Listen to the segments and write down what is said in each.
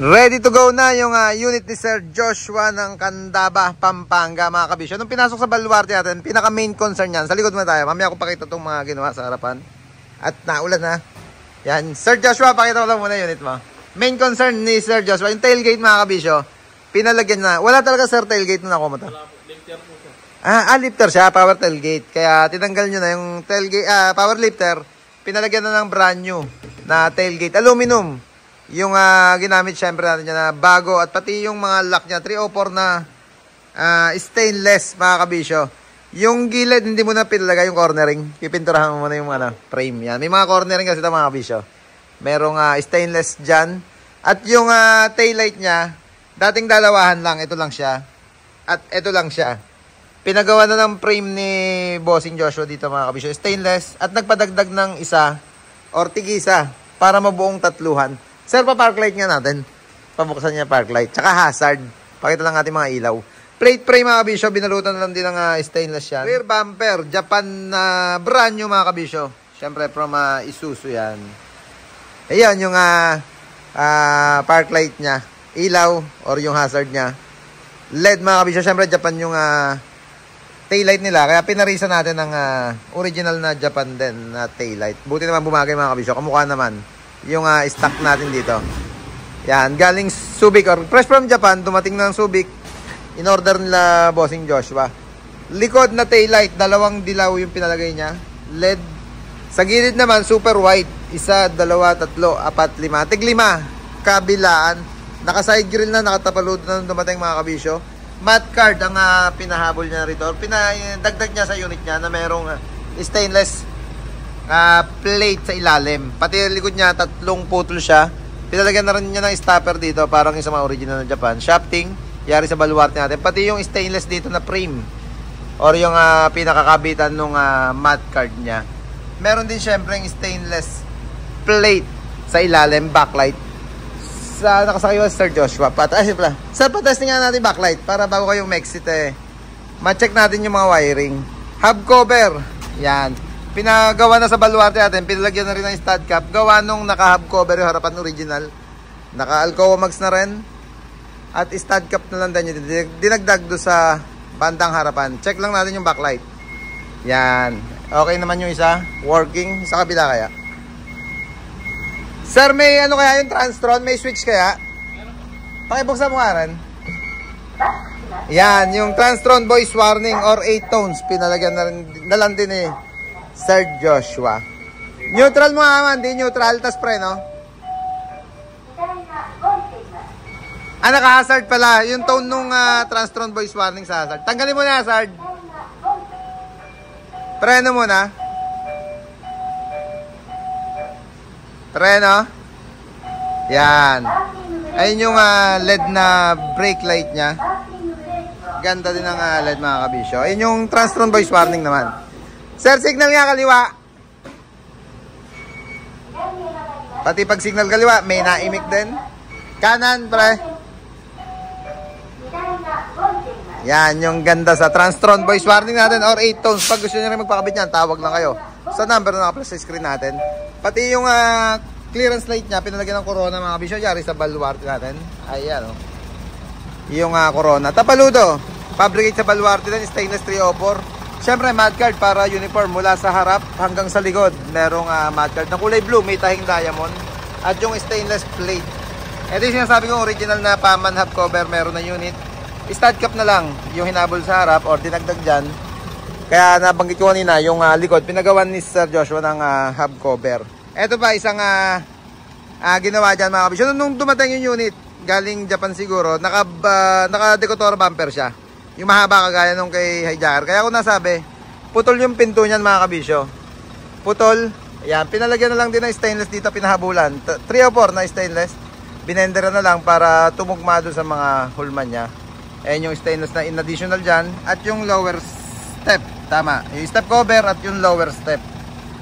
Ready to go na yung unit ni Sir Joshua ng Candaba, Pampanga mga kabisyo. Nung pinasok sa baluarte natin, pinaka main concern yan. Sa likod mo tayo, mamaya ko pakita itong mga ginawa sa harapan. At naulan na. Yan, Sir Joshua, pakita ko lang muna unit mo. Main concern ni Sir Joshua, yung tailgate mga kabisyo, pinalagyan na. Wala talaga Sir tailgate nung nakuha mo to? Lifter po siya. Lifter siya, power tailgate. Kaya tinanggal nyo na yung tailgate, power lifter. Pinalagyan na ng brand new na tailgate. Aluminum. Yung ginamit syempre natin dyan na bago. At pati yung mga lock niya, 304 na stainless mga kabisyo. Yung gilid, hindi mo na pinalagay yung cornering. Pipinturahan mo na yung frame. Yan. May mga cornering kasi ito mga kabisyo. Merong stainless dyan. At yung taillight niya, dating dalawahan lang. Ito lang siya. At ito lang siya. Pinagawa na ng frame ni Bossing Joshua dito mga kabisyo. Stainless. At nagpadagdag ng isa or tigisa para mabuong tatluhan. Sir, pa-park light nga natin. Pabuksan niya park light. Tsaka hazard. Pakita lang natin mga ilaw. Plate frame mga kabisyo. Binalutan na lang din ng stainless yan. Rear bumper. Japan na brand new mga kabisyo. Siyempre from Isuzu yan. Ayan yung park light niya. Ilaw or yung hazard niya. LED mga kabisyo. Siyempre Japan yung taillight nila. Kaya pinarisa natin ng original na Japan din na taillight. Buti naman bumagay mga kabisyo. Kamukha naman yung stock natin dito. Yan, galing Subic or fresh from Japan, dumating ng Subic. In order nila Bossing Joshua. Likod na taillight, dalawang dilaw yung pinalagay niya. LED. Sa gilid naman, super white. Isa, dalawa, tatlo, apat, lima. Tig-lima. Kabilaan. Naka-side grill na, nakatapalod na dumating mga kabisyo. Matte card ang pinahabol niya rito. Pinadagdag niya sa unit niya na merong stainless plate sa ilalim. Pati likod niya, tatlong putol siya. Pinalagyan na rin niya ng stopper dito, parang yung sa mga original na Japan. Shafting, yari sa baluarte natin. Pati yung stainless dito na frame or yung pinakakabitan ng matte card niya. Meron din syempre yung stainless plate sa ilalim, backlight. Sa nakasakay was Sir Joshua. Sir, patesting nga natin backlight para bago kayong exit ma-check natin yung mga wiring. Hub cover. Yan. Pinagawa na sa baluarte natin, pinalagyan na rin ng stud cap. Gawa nung naka-hub cover yung harapan original. Naka-Alcoa Max na rin. At stud cap na lang din yung dinagdag do sa bandang harapan. Check lang natin yung backlight. Yan. Okay naman yung isa. Working. Sa kabila kaya. Sir, may ano kaya yung Transtron? May switch kaya? Pakibuksan mo nga rin. Yan. Yung Transtron voice warning or 8 tones. Pinalagyan na lang din Sir Joshua. Neutral mo naman, di neutral, tas preno. Naka-hazard pala. Yung tone nung Transtron voice warning sa hazard. Tanggalin mo na hazard. Preno muna. Preno. Yan. Ayun yung LED na brake light niya. Ganda din ang LED mga kabisyo. Ayun yung Transtron voice warning naman. Sir, signal nga kaliwa. Pati pag signal kaliwa, may naimik din. Kanan, pre. Yan, yung ganda sa Transtron voice warning natin or 8 tones. Pag gusto nyo rin magpakabit yan, tawag lang kayo sa number na naka-plus sa screen natin. Pati yung clearance light niya, pinalagyan ng Corona mga kabisyo. Yari sa baluarte natin. Ayan, yung Corona. Tapaludo. Fabricate sa baluarte din, stainless 304. Siyempre, matte card para uniform mula sa harap hanggang sa likod. Merong matte card na kulay blue, may tahing diamond. At yung stainless plate. Ito yung sinasabi kong original na Paman hub cover, meron na unit. Stud cap na lang yung hinabol sa harap or dinagdag dyan. Kaya nabanggit ko kanina, yung likod, pinagawan ni Sir Joshua ng hub cover. Ito pa, isang ginawa dyan mga kabisyo. Nung dumating yung unit, galing Japan siguro, naka-decorator bumper siya. Yung mahaba kagaya nung kay Hijacker. Kaya ako nasabi, putol yung pinto niyan mga kabisyo. Putol. Ayan, pinalagyan na lang din ng stainless dito, pinahabulan. 3 o 4 na stainless. Binendera na lang para tumugma doon sa mga hulman niya. Ayan yung stainless na in additional dyan. At yung lower step. Tama. Yung step cover at yung lower step.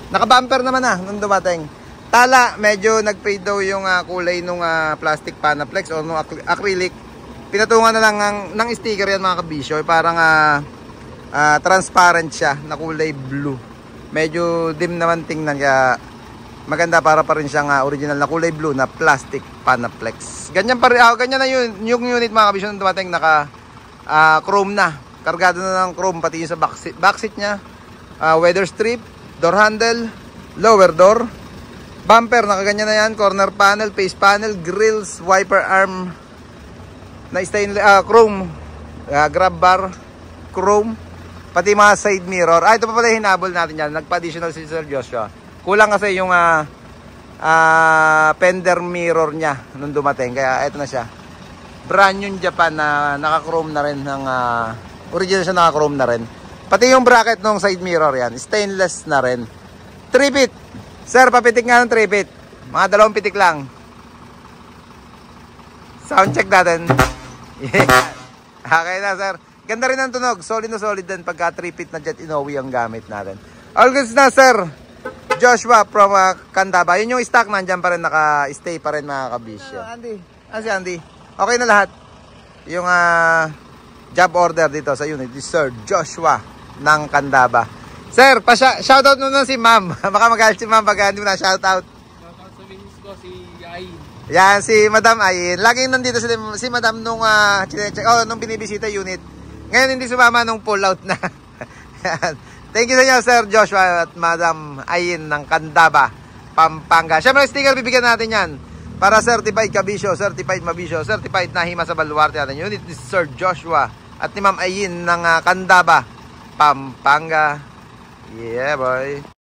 Naka-bumper naman nung dumating. Tala, medyo nag-fade daw yung kulay nung plastic Panaflex o nung acrylic. Pinatungan na lang ng sticker yan mga kabisyo. Parang transparent siya na kulay blue. Medyo dim naman tingnan kaya Maganda para pa rin siyang original na kulay blue na plastic Panaflex. Ganyan pa rin, ganyan na yun, yung unit mga kabisyon na dumating naka chrome na. Kargado na ng chrome pati yung sa backseat niya. Weather strip, door handle, lower door, bumper nakaganyan na yan, corner panel, face panel, grills, wiper arm na stainless, chrome, grab bar, chrome, pati mga side mirror. Ito pa pala hinabol natin yan, nagpa-additional si Sir Joshua. Kulang kasi yung fender mirror niya nung dumating. Kaya ito na siya. Brand new Japan na naka-chrome na rin. Original siya naka-chrome na rin. Pati yung bracket ng side mirror yan. Stainless na rin. 3 feet. Sir, papitik nga ng 3 feet. Mga 2 pitik lang. Sound check natin. Yeah. Okay na, sir. Ganda rin ang tunog. Solid na solid din pagka 3 feet na jet Inoue ang gamit natin. All goods na, sir. Joshua from Candaba. Yun yung stock, nandyan pa rin, naka-stay pa rin mga kabisyo. Andy. Si Andy. Okay na lahat. Yung job order dito sa unit is Sir Joshua ng Candaba. Sir, shoutout muna si ma'am. Baka magalit si ma'am pag hindi mo na shoutout. Shoutout sa misis ko, si Ayin. Yan, si Madam Ayin. Laging nandito si Madam nung nung binibisita unit. Ngayon hindi sumama nung pull out na. Thank you sa inyo, Sir Joshua at Madam Ayin ng Candaba, Pampanga. Siyempre, sticker bibigyan natin yan. Para certified kabisyo, certified mabisyo, certified na hima sa baluarte natin. Unit ni Sir Joshua at ni Ma'am Ayin ng Candaba, Pampanga. Yeah, boy.